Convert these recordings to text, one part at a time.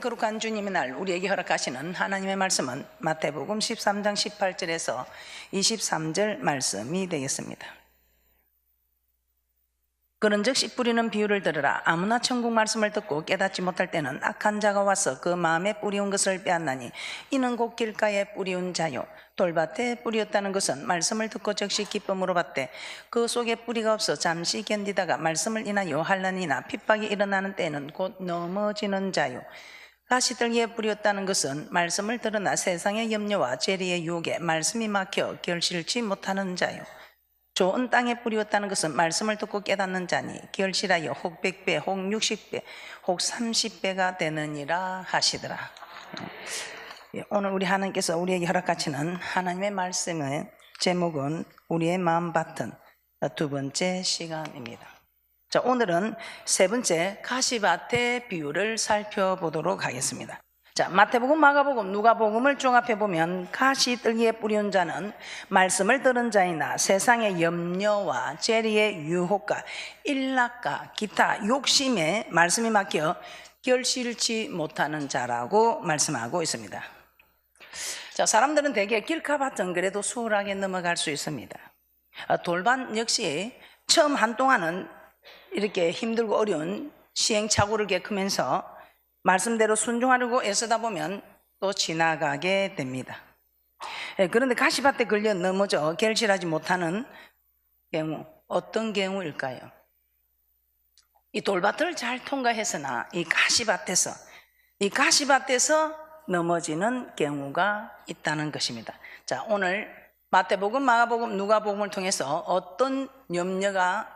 거룩한 주님의 날 우리에게 허락하시는 하나님의 말씀은 마태복음 13장 18절에서 23절 말씀이 되겠습니다. 그런즉 씨 뿌리는 비유를 들으라. 아무나 천국 말씀을 듣고 깨닫지 못할 때는 악한 자가 와서 그 마음에 뿌리운 것을 빼앗나니 이는 곧 길가에 뿌리운 자요 돌밭에 뿌리었다는 것은 말씀을 듣고 즉시 기쁨으로 받되 그 속에 뿌리가 없어 잠시 견디다가 말씀을 인하여 환난이나 핍박이 일어나는 때는 곧 넘어지는 자요 가시들기에 뿌렸다는 것은 말씀을 들으나 세상의 염려와 재리의 유혹에 말씀이 막혀 결실치 못하는 자요 좋은 땅에 뿌렸다는 것은 말씀을 듣고 깨닫는 자니 결실하여 혹 100배, 혹 60배, 혹 30배가 되느니라 하시더라. 오늘 우리 하나님께서 우리에게 허락하시는 하나님의 말씀의 제목은 우리의 마음밭은 두 번째 시간입니다. 자, 오늘은 세 번째 가시밭의 비유를 살펴보도록 하겠습니다. 자, 마태복음, 마가복음, 누가복음을 종합해 보면 가시들기에 뿌리운 자는 말씀을 들은 자이나 세상의 염려와 재리의 유혹과 일락과 기타 욕심에 말씀이 막혀 결실치 못하는 자라고 말씀하고 있습니다. 자, 사람들은 대개 길가밭은 그래도 수월하게 넘어갈 수 있습니다. 돌밭 역시 처음 한동안은 이렇게 힘들고 어려운 시행착오를 겪으면서 말씀대로 순종하려고 애쓰다 보면 또 지나가게 됩니다. 그런데 가시밭에 걸려 넘어져 결실하지 못하는 경우, 어떤 경우일까요? 이 돌밭을 잘 통과했으나 이 가시밭에서 넘어지는 경우가 있다는 것입니다. 자, 오늘 마태복음, 마가복음, 누가복음을 통해서 어떤 염려가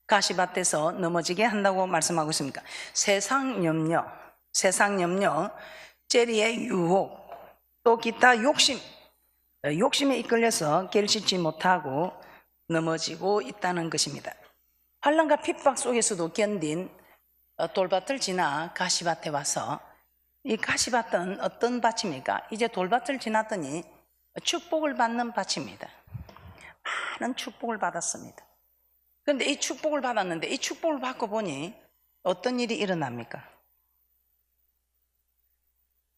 가시밭에서 넘어지게 한다고 말씀하고 있습니까? 세상 염려, 재리의 유혹, 또 기타 욕심에 이끌려서 결실치 못하고 넘어지고 있다는 것입니다. 환난과 핍박 속에서도 견딘 돌밭을 지나 가시밭에 와서 이 가시밭은 어떤 밭입니까? 이제 돌밭을 지났더니 축복을 받는 밭입니다. 많은 축복을 받았습니다. 그런데 이 축복을 받았는데 이 축복을 받고 보니 어떤 일이 일어납니까?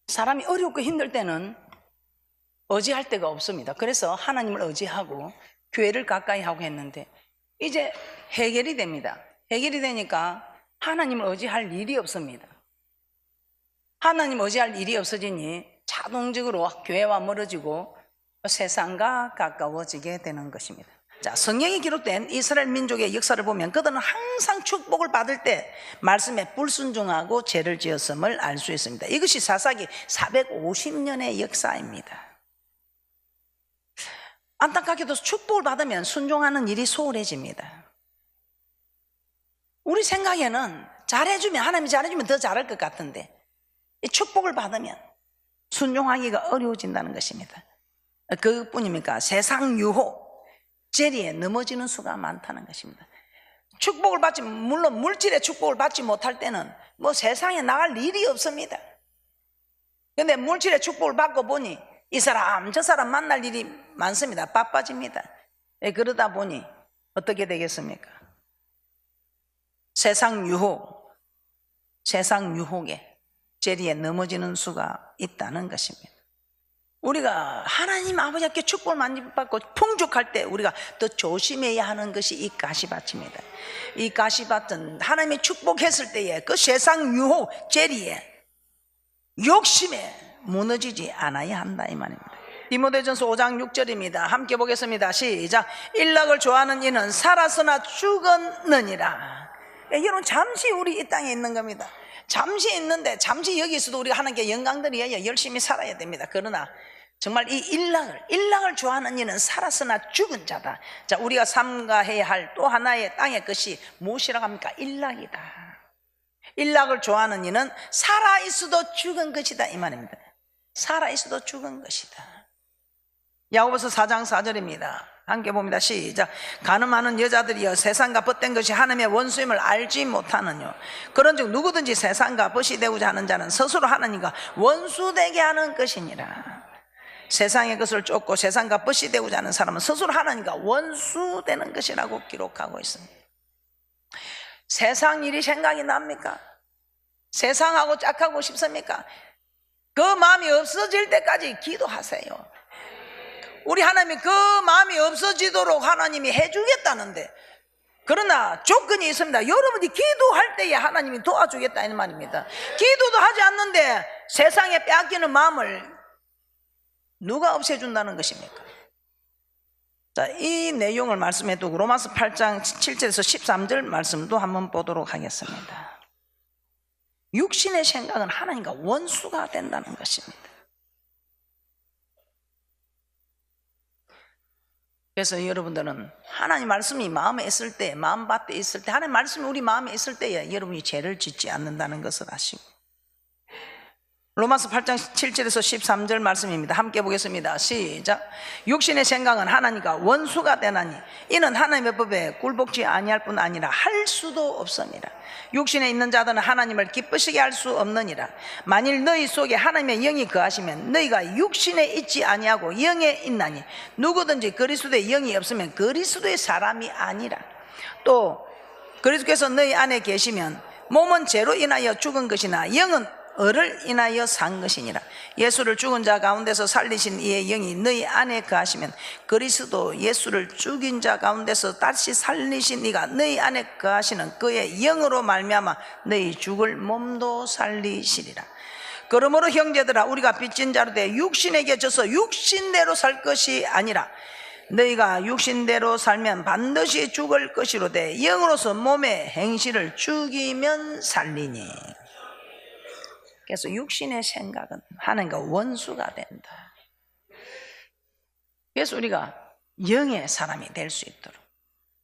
사람이 어렵고 힘들 때는 의지할 데가 없습니다. 그래서 하나님을 의지하고 교회를 가까이 하고 했는데 이제 해결이 됩니다. 해결이 되니까 하나님을 의지할 일이 없습니다. 하나님 의지할 일이 없어지니 자동적으로 교회와 멀어지고 세상과 가까워지게 되는 것입니다. 자, 성경에 기록된 이스라엘 민족의 역사를 보면 그들은 항상 축복을 받을 때 말씀에 불순종하고 죄를 지었음을 알 수 있습니다. 이것이 사사기 450년의 역사입니다. 안타깝게도 축복을 받으면 순종하는 일이 소홀해집니다. 우리 생각에는 잘해주면, 하나님이 잘해주면 더 잘할 것 같은데 이 축복을 받으면 순종하기가 어려워진다는 것입니다. 그것뿐입니까? 세상 유혹, 재리에 넘어지는 수가 많다는 것입니다. 축복을 받지, 물론 물질의 축복을 받지 못할 때는 뭐 세상에 나갈 일이 없습니다. 그런데 물질의 축복을 받고 보니 이 사람 저 사람 만날 일이 많습니다. 바빠집니다. 그러다 보니 어떻게 되겠습니까? 세상 유혹에 재리에 넘어지는 수가 있다는 것입니다. 우리가 하나님 아버지께 축복을 많이 받고 풍족할 때 우리가 더 조심해야 하는 것이 이 가시밭입니다. 이 가시밭은 하나님이 축복했을 때에 그 세상 유혹, 재리에, 욕심에 무너지지 않아야 한다 이 말입니다. 디모데전서 5장 6절입니다. 함께 보겠습니다. 시작. 일락을 좋아하는 이는 살았으나 죽었느니라. 여러분, 잠시 우리 이 땅에 있는 겁니다. 잠시 있는데 잠시 여기 있어도 우리가 하나님께 영광 드려야 열심히 살아야 됩니다. 그러나 정말 이 일락을 좋아하는 이는 살았으나 죽은 자다. 자, 우리가 삼가해야 할 또 하나의 땅의 것이 무엇이라고 합니까? 일락이다. 일락을 좋아하는 이는 살아있어도 죽은 것이다 이 말입니다. 살아있어도 죽은 것이다. 야고보서 4장 4절입니다. 함께 봅니다. 시작. 간음하는 여자들이여 세상과 벗된 것이 하나님의 원수임을 알지 못하느뇨. 그런즉 누구든지 세상과 벗이 되고자 하는 자는 스스로 하나님과 원수되게 하는 것이니라. 세상의 것을 쫓고 세상과 벗이 되고자 하는 사람은 스스로 하나님과 원수되는 것이라고 기록하고 있습니다. 세상 일이 생각이 납니까? 세상하고 짝하고 싶습니까? 그 마음이 없어질 때까지 기도하세요. 우리 하나님이 그 마음이 없어지도록 하나님이 해주겠다는데, 그러나 조건이 있습니다. 여러분이 기도할 때에 하나님이 도와주겠다 이 말입니다. 기도도 하지 않는데 세상에 빼앗기는 마음을 누가 없애준다는 것입니까? 자, 이 내용을 말씀해 두고 로마서 8장 7절에서 13절 말씀도 한번 보도록 하겠습니다. 육신의 생각은 하나님과 원수가 된다는 것입니다. 그래서 여러분들은 하나님 말씀이 마음에 있을 때, 마음밭에 있을 때, 하나님 말씀이 우리 마음에 있을 때에 여러분이 죄를 짓지 않는다는 것을 아시고, 로마서 8장 7절에서 13절 말씀입니다. 함께 보겠습니다. 시작. 육신의 생각은 하나님과 원수가 되나니 이는 하나님의 법에 굴복지 아니할 뿐 아니라 할 수도 없습니다. 육신에 있는 자들은 하나님을 기쁘시게 할 수 없느니라. 만일 너희 속에 하나님의 영이 거하시면 너희가 육신에 있지 아니하고 영에 있나니 누구든지 그리스도의 영이 없으면 그리스도의 사람이 아니라. 또 그리스도께서 너희 안에 계시면 몸은 죄로 인하여 죽은 것이나 영은 을을 인하여 산 것이니라. 예수를 죽은 자 가운데서 살리신 이의 영이 너희 안에 거하시면 그리스도 예수를 죽인 자 가운데서 다시 살리신 이가 너희 안에 거하시는 그의 영으로 말미암아 너희 죽을 몸도 살리시리라. 그러므로 형제들아, 우리가 빚진 자로 돼 육신에게 져서 육신대로 살 것이 아니라 너희가 육신대로 살면 반드시 죽을 것이로되 영으로서 몸의 행실을 죽이면 살리니. 그래서 육신의 생각은 하나님과 원수가 된다. 그래서 우리가 영의 사람이 될 수 있도록,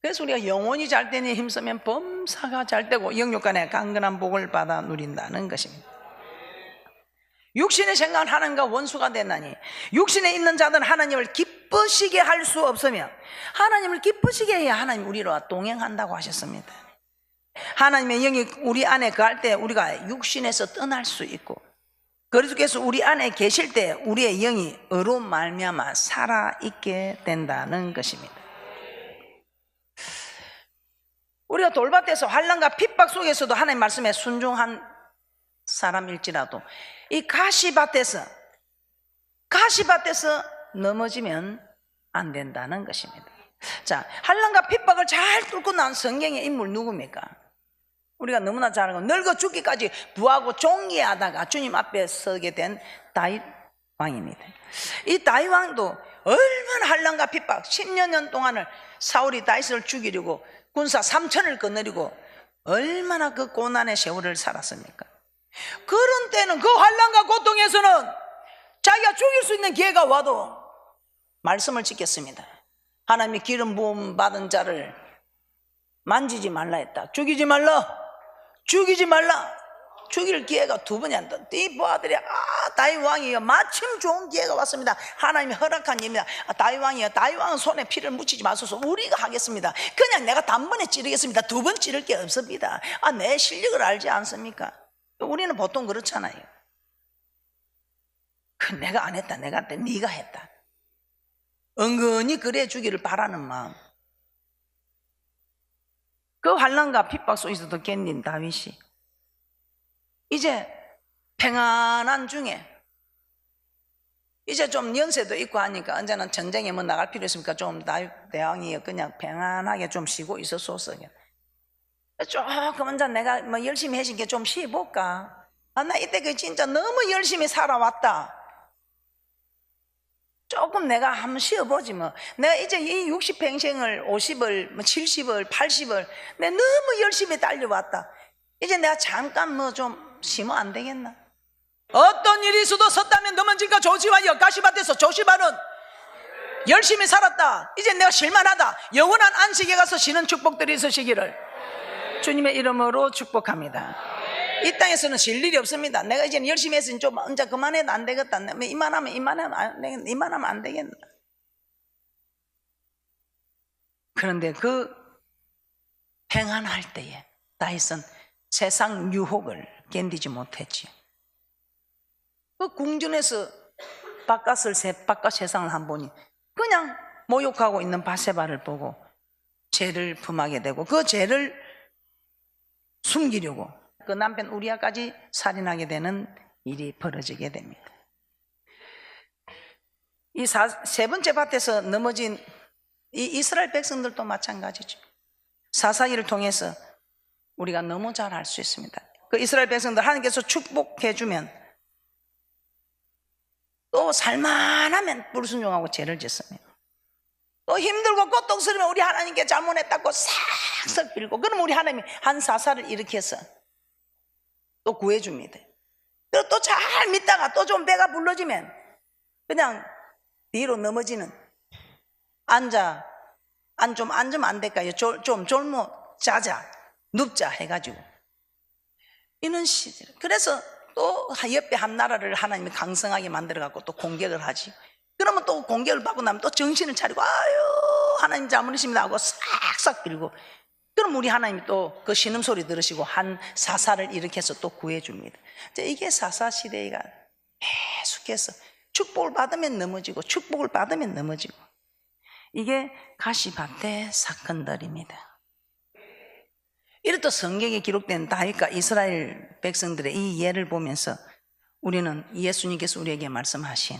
그래서 우리가 영혼이 잘 되니 힘쓰면 범사가 잘 되고 영육간에 강건한 복을 받아 누린다는 것입니다. 육신의 생각은 하나님과 원수가 되나니 육신에 있는 자들은 하나님을 기쁘시게 할 수 없으며, 하나님을 기쁘시게 해야 하나님 우리와 동행한다고 하셨습니다. 하나님의 영이 우리 안에 거할 때 우리가 육신에서 떠날 수 있고, 그리스도께서 우리 안에 계실 때 우리의 영이 의로 말미암아 살아있게 된다는 것입니다. 우리가 돌밭에서 환난과 핍박 속에서도 하나님 말씀에 순종한 사람일지라도 이 가시밭에서 넘어지면 안 된다는 것입니다. 자, 환난과 핍박을 잘 뚫고 난 성경의 인물 누굽니까? 우리가 너무나 잘 알고 늙어 죽기까지 부하고 종기하다가 주님 앞에 서게 된 다윗 왕입니다. 이 다윗 왕도 얼마나 환난과 핍박, 10년 동안을 사울이 다윗을 죽이려고 군사 3천을 거느리고 얼마나 그 고난의 세월을 살았습니까? 그런 때는 그 환난과 고통에서는 자기가 죽일 수 있는 기회가 와도 말씀을 지켰습니다. 하나님이 기름 부음 받은 자를 만지지 말라 했다. 죽이지 말라. 죽일 기회가 2번이 안 돼. 이 부하들이 다윗 왕이여, 마침 좋은 기회가 왔습니다. 하나님이 허락한 일입니다. 다윗 왕이여, 다윗 왕은 손에 피를 묻히지 마소서. 우리가 하겠습니다. 그냥 내가 단번에 찌르겠습니다. 2번 찌를 게 없습니다. 내 실력을 알지 않습니까? 우리는 보통 그렇잖아요. 내가 안 했다, 내가 했다, 네가 했다. 은근히 그래 주기를 바라는 마음. 그 환난과 핍박 속에서도 견딘 다윗이 이제 평안한 중에, 이제 좀 연세도 있고 하니까 언제는 전쟁에 뭐 나갈 필요 있습니까? 좀 다윗 대왕이 그냥 평안하게 좀 쉬고 있었소서. 조금 언제 내가 뭐 열심히 해진 게 좀 쉬어볼까? 나 이때 그 진짜 너무 열심히 살아왔다. 조금 내가 한번 쉬어보지 뭐. 내가 이제 이 60평생을 50을, 70을, 80을 내가 너무 열심히 달려왔다. 이제 내가 잠깐 뭐 좀 쉬면 안 되겠나? 어떤 일이 있어도 섰다면 넘어질까 조지하여 가시밭에서 조시바는 열심히 살았다. 이제 내가 쉴만하다. 영원한 안식에 가서 쉬는 축복들이 있으시기를 주님의 이름으로 축복합니다. 이 땅에서는 쉴 일이 없습니다. 내가 이제 열심히 했으니 좀 혼자 그만해도 안 되겠다. 이만하면 안 되겠나. 그런데 그 평안할 때에 다윗은 세상 유혹을 견디지 못했지. 그 궁전에서 바깥 세상을 한 보니 그냥 모욕하고 있는 바세바를 보고 죄를 품하게 되고 그 죄를 숨기려고 그 남편 우리아까지 살인하게 되는 일이 벌어지게 됩니다. 이 세 번째 밭에서 넘어진 이 이스라엘 백성들도 마찬가지죠. 사사기를 통해서 우리가 너무 잘 알 수 있습니다. 그 이스라엘 백성들 하나님께서 축복해 주면 또 살만하면 불순종하고 죄를 짓습니다. 또 힘들고 고통스러우면 우리 하나님께 잘못했다고 싹싹 빌고, 그럼 우리 하나님이 한 사사를 일으켜서 또 구해줍니다. 또 잘 믿다가 또 좀 배가 불러지면 그냥 뒤로 넘어지는, 좀 앉으면 안 될까요? 좀 졸모 자자 눕자 해가지고 이런 시절. 그래서 또 옆에 한 나라를 하나님이 강성하게 만들어갖고 또 공격을 하지. 그러면 또 공격을 받고 나면 또 정신을 차리고 아유 하나님 잘못이십니다 하고 싹싹 빌고, 그럼 우리 하나님이 또 그 신음소리 들으시고 한 사사를 일으켜서 또 구해줍니다. 이게 사사시대가 계속해서 축복을 받으면 넘어지고 축복을 받으면 넘어지고, 이게 가시밭의 사건들입니다. 이렇듯 성경에 기록된 다윗과 이스라엘 백성들의 이 예를 보면서 우리는 예수님께서 우리에게 말씀하신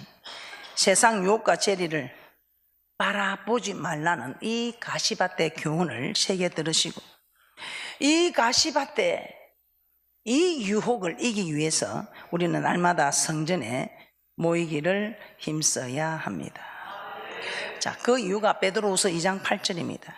세상 유혹과 재리를 바라보지 말라는 이 가시밭의 교훈을 새겨 들으시고, 이 가시밭의 이 유혹을 이기기 위해서 우리는 날마다 성전에 모이기를 힘써야 합니다. 자, 그 이유가 베드로후서 2장 8절입니다.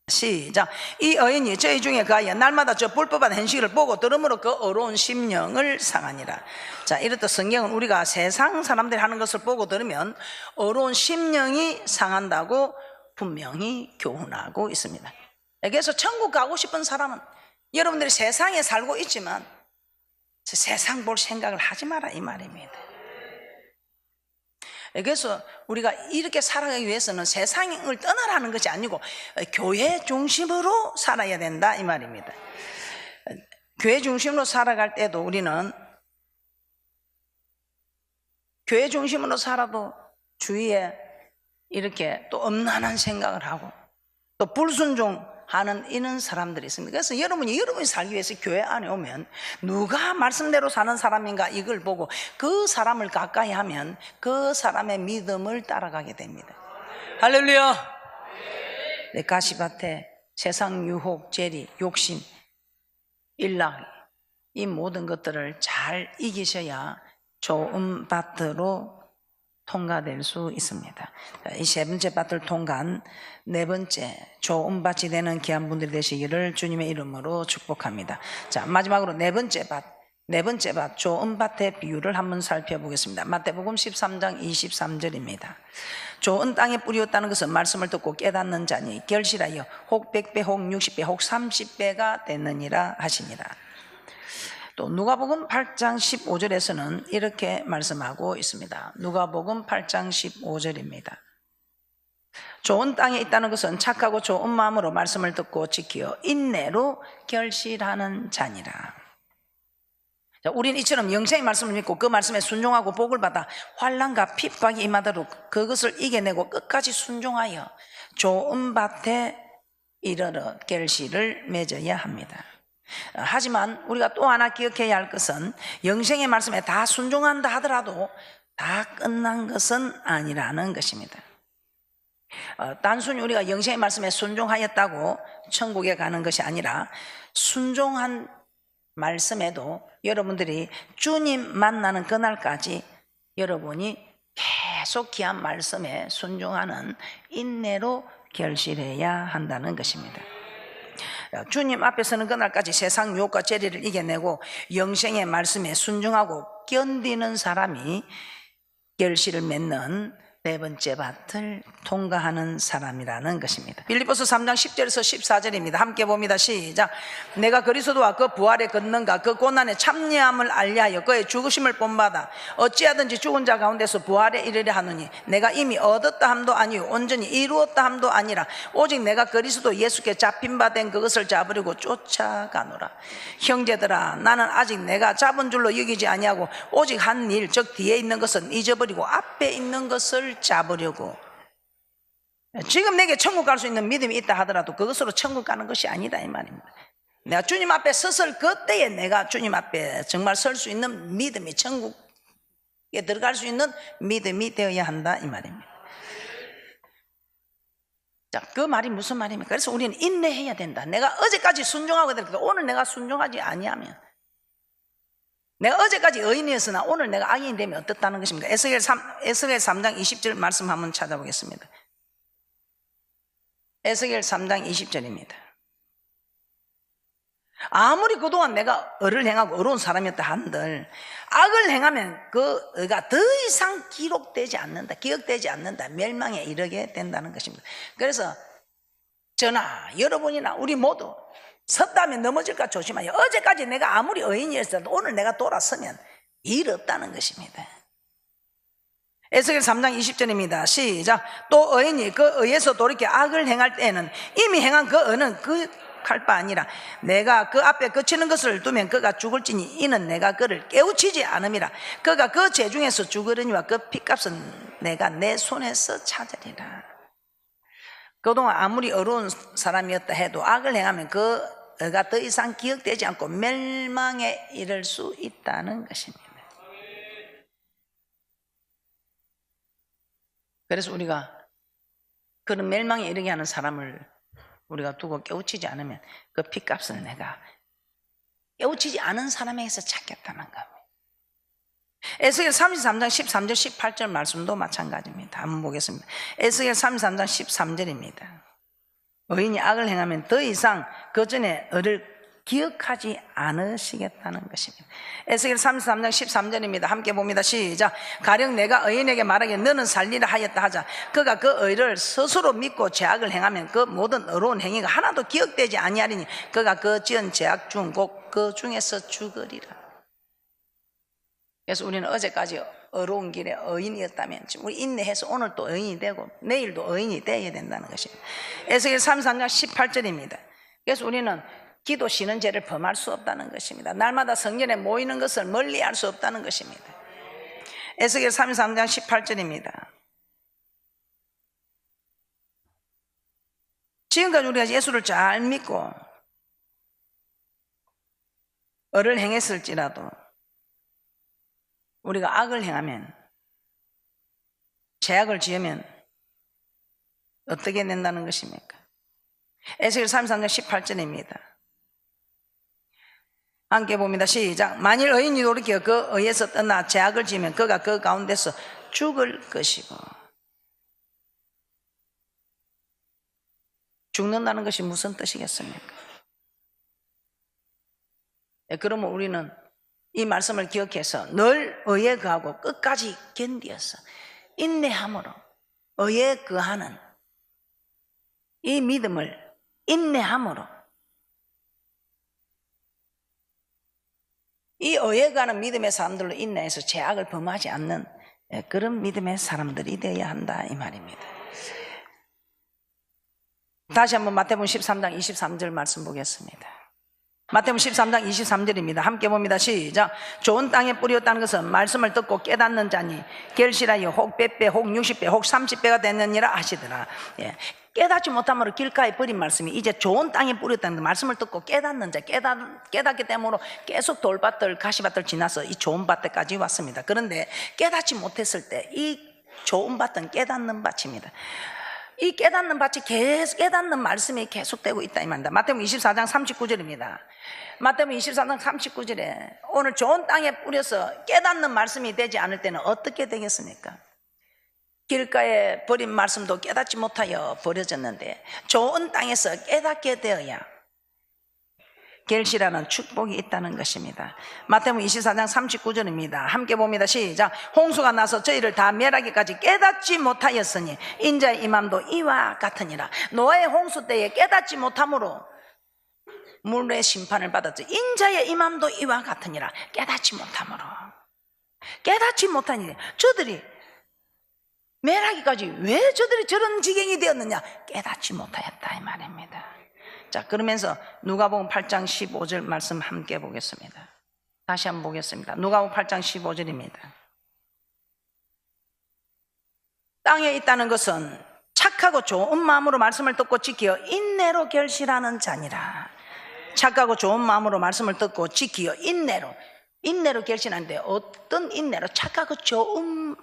시작. 이 여인이 저희 중에 가야 날마다 저 불법한 행실을 보고 들음으로 그 어려운 심령을 상하니라. 자, 이렇듯 성경은 우리가 세상 사람들이 하는 것을 보고 들으면 어려운 심령이 상한다고 분명히 교훈하고 있습니다. 그래서 천국 가고 싶은 사람은 여러분들이 세상에 살고 있지만 세상 볼 생각을 하지 마라 이 말입니다. 그래서 우리가 이렇게 살아가기 위해서는 세상을 떠나라는 것이 아니고 교회 중심으로 살아야 된다 이 말입니다. 교회 중심으로 살아갈 때도 우리는 교회 중심으로 살아도 주위에 이렇게 또 엄난한 생각을 하고 또 불순종하는 이런 사람들이 있습니다. 그래서 여러분이 살기 위해서 교회 안에 오면 누가 말씀대로 사는 사람인가 이걸 보고 그 사람을 가까이 하면 그 사람의 믿음을 따라가게 됩니다. 할렐루야. 내 가시밭에 세상 유혹, 재리, 욕심, 일락 이 모든 것들을 잘 이기셔야 좋은 밭으로 통과될 수 있습니다. 이 세 번째 밭을 통과한 네 번째 좋은 밭이 되는 귀한 분들이 되시기를 주님의 이름으로 축복합니다. 자, 마지막으로 네 번째 밭 좋은 밭의 비유를 한번 살펴보겠습니다. 마태복음 13장 23절입니다. 좋은 땅에 뿌리었다는 것은 말씀을 듣고 깨닫는 자니 결실하여 혹 100배 혹 60배 혹 30배가 되느니라 하시니라. 또 누가복음 8장 15절에서는 이렇게 말씀하고 있습니다. 누가복음 8장 15절입니다. 좋은 땅에 있다는 것은 착하고 좋은 마음으로 말씀을 듣고 지키어 인내로 결실하는 자니라. 자, 우리는 이처럼 영생의 말씀을 믿고 그 말씀에 순종하고 복을 받아 환난과 핍박이 임하도록 그것을 이겨내고 끝까지 순종하여 좋은 밭에 이르러 결실을 맺어야 합니다. 하지만 우리가 또 하나 기억해야 할 것은 영생의 말씀에 다 순종한다 하더라도 다 끝난 것은 아니라는 것입니다. 단순히 우리가 영생의 말씀에 순종하였다고 천국에 가는 것이 아니라 순종한 말씀에도 여러분들이 주님 만나는 그날까지 여러분이 계속 귀한 말씀에 순종하는 인내로 결실해야 한다는 것입니다. 주님 앞에 서는 그날까지 세상 유혹과 재리를 이겨내고 영생의 말씀에 순종하고 견디는 사람이 결실을 맺는 네 번째 밭을 통과하는 사람이라는 것입니다. 빌립보서 3장 10절에서 14절입니다. 함께 봅니다. 시작. 내가 그리스도와 그 부활의 권능과 그 고난의 참여함을 알리하여 그의 죽으심을 본받아 어찌하든지 죽은 자 가운데서 부활에 이르려 하노니 내가 이미 얻었다 함도 아니요 온전히 이루었다 함도 아니라 오직 내가 그리스도 예수께 잡힌 바 된 그것을 잡으려고 쫓아가노라. 형제들아 나는 아직 내가 잡은 줄로 여기지 아니하고 오직 한 일 즉 뒤에 있는 것은 잊어버리고 앞에 있는 것을 잡으려고. 지금 내게 천국 갈 수 있는 믿음이 있다 하더라도 그것으로 천국 가는 것이 아니다 이 말입니다. 내가 주님 앞에 섰을 그때에 내가 주님 앞에 정말 설 수 있는 믿음이, 천국에 들어갈 수 있는 믿음이 되어야 한다 이 말입니다. 자, 그 말이 무슨 말입니까? 그래서 우리는 인내해야 된다. 내가 어제까지 순종하고 있는데 오늘 내가 순종하지 아니하면, 내가 어제까지 의인이었으나 오늘 내가 악인이 되면 어떻다는 것입니까? 에스겔 3장 20절 말씀 한번 찾아보겠습니다. 에스겔 3장 20절입니다. 아무리 그동안 내가 의를 행하고 의로운 사람이었다 한들 악을 행하면 그 의가 더 이상 기록되지 않는다, 기억되지 않는다, 멸망에 이르게 된다는 것입니다. 그래서 저나 여러분이나 우리 모두 섰다면 넘어질까 조심하여. 어제까지 내가 아무리 의인이었어도 오늘 내가 돌아서면 일 없다는 것입니다. 에스겔 3장 20절입니다. 시작. 또 의인이 그 의에서 돌이켜 악을 행할 때에는 이미 행한 그 의는 할 바 아니라 내가 그 앞에 그치는 것을 두면 그가 죽을지니 이는 내가 그를 깨우치지 않음이라. 그가 그 죄 중에서 죽으려니와 그 핏값은 내가 내 손에서 찾으리라. 그동안 아무리 어려운 사람이었다 해도 악을 행하면 그 의가 더 이상 기억되지 않고 멸망에 이를 수 있다는 것입니다. 그래서 우리가 그런 멸망에 이르게 하는 사람을 우리가 두고 깨우치지 않으면 그 핏값을 내가 깨우치지 않은 사람에게서 찾겠다는 겁니다. 에스겔 33장 13절 18절 말씀도 마찬가지입니다. 한번 보겠습니다. 에스겔 33장 13절입니다. 의인이 악을 행하면 더 이상 그 전에 의를 기억하지 않으시겠다는 것입니다. 에스겔 33장 13절입니다. 함께 봅니다. 시작. 가령 내가 의인에게 말하기를 너는 살리라 하였다 하자. 그가 그 의를 스스로 믿고 죄악을 행하면 그 모든 의로운 행위가 하나도 기억되지 아니하리니 그가 그 지은 죄악 중 곧 그 중에서 죽으리라. 그래서 우리는 어제까지 어려운 길에 의인이었다면 우리 인내해서 오늘 또 의인이 되고 내일도 의인이 되어야 된다는 것입니다. 에스겔 33장 18절입니다. 그래서 우리는 기도 쉬는 죄를 범할 수 없다는 것입니다. 날마다 성전에 모이는 것을 멀리할 수 없다는 것입니다. 에스겔 33장 18절입니다. 지금까지 우리가 예수를 잘 믿고 의를 행했을지라도 우리가 악을 행하면, 죄악을 지으면 어떻게 된다는 것입니까? 에스겔 33장 18절입니다. 함께 봅니다. 시작. 만일 의인이 돌이켜 그 의에서 떠나 죄악을 지으면 그가 그 가운데서 죽을 것이고. 죽는다는 것이 무슨 뜻이겠습니까? 그러면 우리는 이 말씀을 기억해서 늘 의에 거하고 끝까지 견디어서 인내함으로 의에 거하는 이 믿음을 인내함으로 이 의에 거하는 믿음의 사람들로 인내해서 죄악을 범하지 않는 그런 믿음의 사람들이 되어야 한다 이 말입니다. 다시 한번 마태복음 13장 23절 말씀 보겠습니다. 마태복음 13장 23절입니다. 함께 봅니다. 시작. 좋은 땅에 뿌렸다는 것은 말씀을 듣고 깨닫는 자니 결실하여 혹 100배 혹 60배 혹 30배가 됐느니라 하시더라. 깨닫지 못함으로 길가에 버린 말씀이 이제 좋은 땅에 뿌렸다는 것, 말씀을 듣고 깨닫는 자, 깨닫기 때문에 계속 돌밭들 가시밭들 지나서 이 좋은 밭에까지 왔습니다. 그런데 깨닫지 못했을 때 이 좋은 밭은 깨닫는 밭입니다. 이 깨닫는 밭이 계속 깨닫는 말씀이 계속되고 있다 이 말입니다. 마태복음 24장 39절입니다. 마태복음 24장 39절에 오늘 좋은 땅에 뿌려서 깨닫는 말씀이 되지 않을 때는 어떻게 되겠습니까? 길가에 버린 말씀도 깨닫지 못하여 버려졌는데 좋은 땅에서 깨닫게 되어야 결실하는 축복이 있다는 것입니다. 마태복음 24장 39절입니다. 함께 봅니다. 시작. 홍수가 나서 저희를 다 멸하기까지 깨닫지 못하였으니 인자의 임함도 이와 같으니라. 노아의 홍수 때에 깨닫지 못함으로 물의 심판을 받았죠. 인자의 임함도 이와 같으니라. 깨닫지 못함으로. 깨닫지 못하니 저들이 멸하기까지 왜 저들이 저런 지경이 되었느냐? 깨닫지 못하였다 이 말입니다. 자, 그러면서 누가복음 8장 15절 말씀 함께 보겠습니다. 다시 한번 보겠습니다. 누가복음 8장 15절입니다. 땅에 있다는 것은 착하고 좋은 마음으로 말씀을 듣고 지켜 인내로 결실하는 자니라. 착하고 좋은 마음으로 말씀을 듣고 지키어 인내로 결신하는데, 어떤 인내로? 착하고 좋은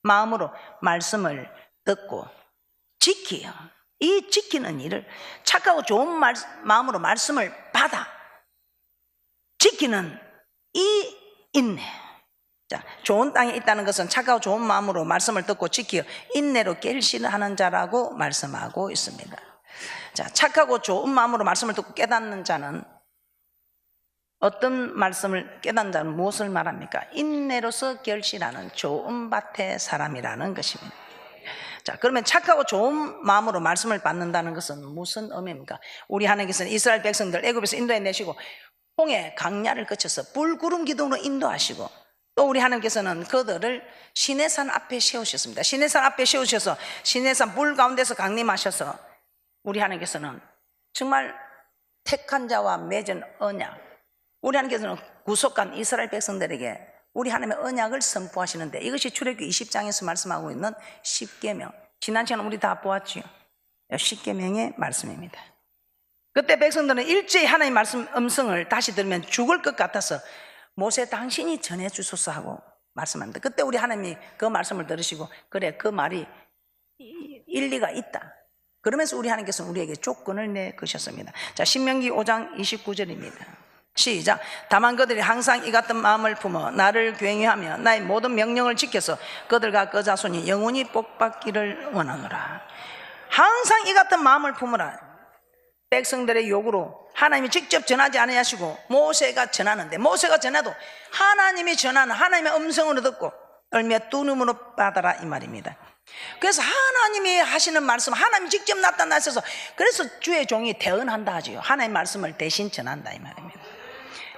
마음으로 말씀을 듣고 지키어, 이 지키는 일을 착하고 좋은 마음으로 말씀을 받아 지키는 이 인내. 자, 좋은 땅에 있다는 것은 착하고 좋은 마음으로 말씀을 듣고 지키어 인내로 결실하는 자라고 말씀하고 있습니다. 자, 착하고 좋은 마음으로 말씀을 듣고 깨닫는 자는, 어떤 말씀을 깨닫는 자는 무엇을 말합니까? 인내로서 결실하는 좋은 밭의 사람이라는 것입니다. 자, 그러면 착하고 좋은 마음으로 말씀을 받는다는 것은 무슨 의미입니까? 우리 하나님께서는 이스라엘 백성들 애굽에서 인도해 내시고 홍해 강야를 거쳐서 불구름 기둥으로 인도하시고, 또 우리 하나님께서는 그들을 시내산 앞에 세우셨습니다. 시내산 앞에 세우셔서 시내산 불 가운데서 강림하셔서 우리 하나님께서는 정말 택한 자와 맺은 언약, 우리 하나님께서는 구속한 이스라엘 백성들에게 우리 하나님의 언약을 선포하시는데, 이것이 출애굽기 20장에서 말씀하고 있는 십계명, 지난 시간 우리 다 보았지요. 십계명의 말씀입니다. 그때 백성들은 일제히 하나님의 말씀 음성을 다시 들으면 죽을 것 같아서 모세 당신이 전해주소서 하고 말씀합니다. 그때 우리 하나님이 그 말씀을 들으시고, 그래, 그 말이 일리가 있다, 그러면서 우리 하나님께서는 우리에게 조건을 내거셨습니다. 자, 신명기 5장 29절입니다 시작. 다만 그들이 항상 이 같은 마음을 품어 나를 경외하며 나의 모든 명령을 지켜서 그들과 그 자손이 영원히 복받기를 원하노라. 항상 이 같은 마음을 품으라. 백성들의 요구로 하나님이 직접 전하지 아니하시고 모세가 전하는데, 모세가 전해도 하나님이 전하는 하나님의 음성으로 듣고 얼며 뚜눈으로 받아라, 이 말입니다. 그래서 하나님이 하시는 말씀, 하나님이 직접 나타나셔서, 그래서 주의 종이 대언한다 하지요. 하나님의 말씀을 대신 전한다, 이 말입니다.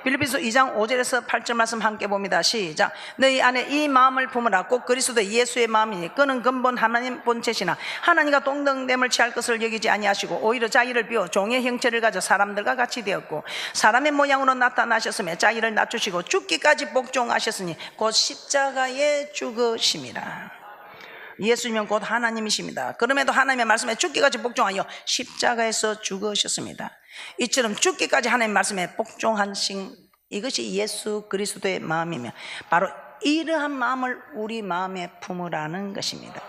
빌립보서 2장 5절에서 8절 말씀 함께 봅니다. 시작. 너희 안에 이 마음을 품으라. 꼭 그리스도 예수의 마음이니 그는 근본 하나님 본체시나 하나님과 동등됨을 취할 것을 여기지 아니하시고 오히려 자기를 비워 종의 형체를 가져 사람들과 같이 되었고 사람의 모양으로 나타나셨으며 자기를 낮추시고 죽기까지 복종하셨으니 곧 십자가에 죽으심이라. 예수님은 곧 하나님이십니다. 그럼에도 하나님의 말씀에 죽기까지 복종하여 십자가에서 죽으셨습니다. 이처럼 죽기까지 하나님의 말씀에 복종하신 이것이 예수 그리스도의 마음이며 바로 이러한 마음을 우리 마음에 품으라는 것입니다.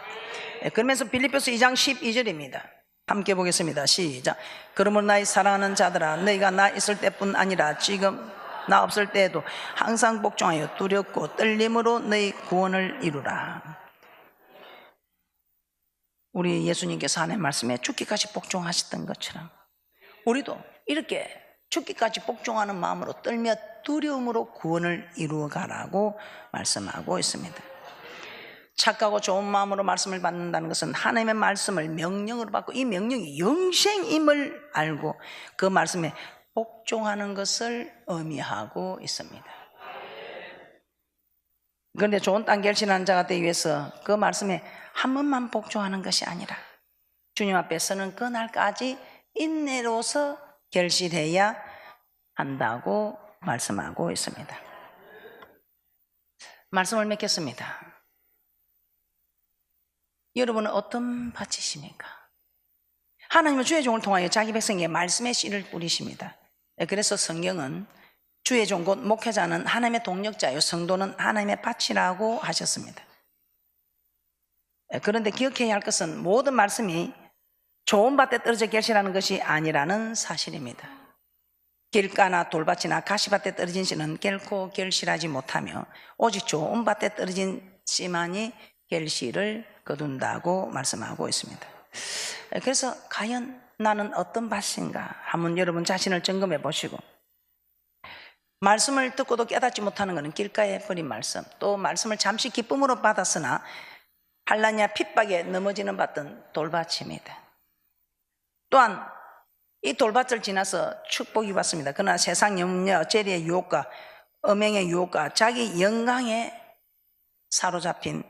그러면서 빌립보서 2장 12절입니다. 함께 보겠습니다. 시작. 그러므로 나의 사랑하는 자들아, 너희가 나 있을 때뿐 아니라 지금 나 없을 때에도 항상 복종하여 두렵고 떨림으로 너희 구원을 이루라. 우리 예수님께서 하나님의 말씀에 죽기까지 복종하셨던 것처럼 우리도 이렇게 죽기까지 복종하는 마음으로 떨며 두려움으로 구원을 이루어가라고 말씀하고 있습니다. 착하고 좋은 마음으로 말씀을 받는다는 것은 하나님의 말씀을 명령으로 받고 이 명령이 영생임을 알고 그 말씀에 복종하는 것을 의미하고 있습니다. 그런데 좋은 땅 결신하는 자가 되기 위해서 그 말씀에 한 번만 복종하는 것이 아니라 주님 앞에 서는 그날까지 인내로서 결실해야 한다고 말씀하고 있습니다. 말씀을 맺겠습니다. 여러분은 어떤 밭이십니까? 하나님은 주의 종을 통하여 자기 백성에게 말씀의 씨를 뿌리십니다. 그래서 성경은 주의 종 곧 목회자는 하나님의 동력자요 성도는 하나님의 밭이라고 하셨습니다. 그런데 기억해야 할 것은 모든 말씀이 좋은 밭에 떨어져 결실하는 것이 아니라는 사실입니다. 길가나 돌밭이나 가시밭에 떨어진 씨는 결코 결실하지 못하며 오직 좋은 밭에 떨어진 씨만이 결실을 거둔다고 말씀하고 있습니다. 그래서 과연 나는 어떤 밭인가 한번 여러분 자신을 점검해 보시고, 말씀을 듣고도 깨닫지 못하는 것은 길가에 버린 말씀, 또 말씀을 잠시 기쁨으로 받았으나 한란이야 핍박에 넘어지는 밭은 돌밭입니다. 또한 이 돌밭을 지나서 축복이 받습니다. 그러나 세상 염려, 재리의 유혹과 음행의 유혹과 자기 영광에 사로잡힌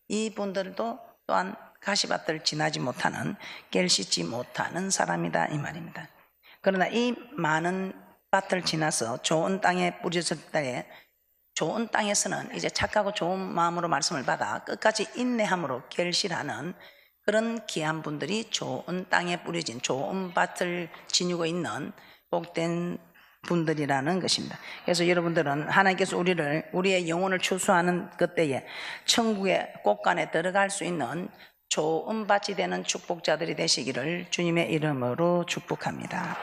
이분들도 또한 가시밭을 지나지 못하는, 결실치 못하는 사람이다 이 말입니다. 그러나 이 많은 밭을 지나서 좋은 땅에 뿌려질 때 좋은 땅에서는 이제 착하고 좋은 마음으로 말씀을 받아 끝까지 인내함으로 결실하는 그런 귀한 분들이 좋은 땅에 뿌려진 좋은 밭을 지니고 있는 복된 분들이라는 것입니다. 그래서 여러분들은 하나님께서 우리의 영혼을 추수하는 그때에 천국의 곳간에 들어갈 수 있는 좋은 밭이 되는 축복자들이 되시기를 주님의 이름으로 축복합니다.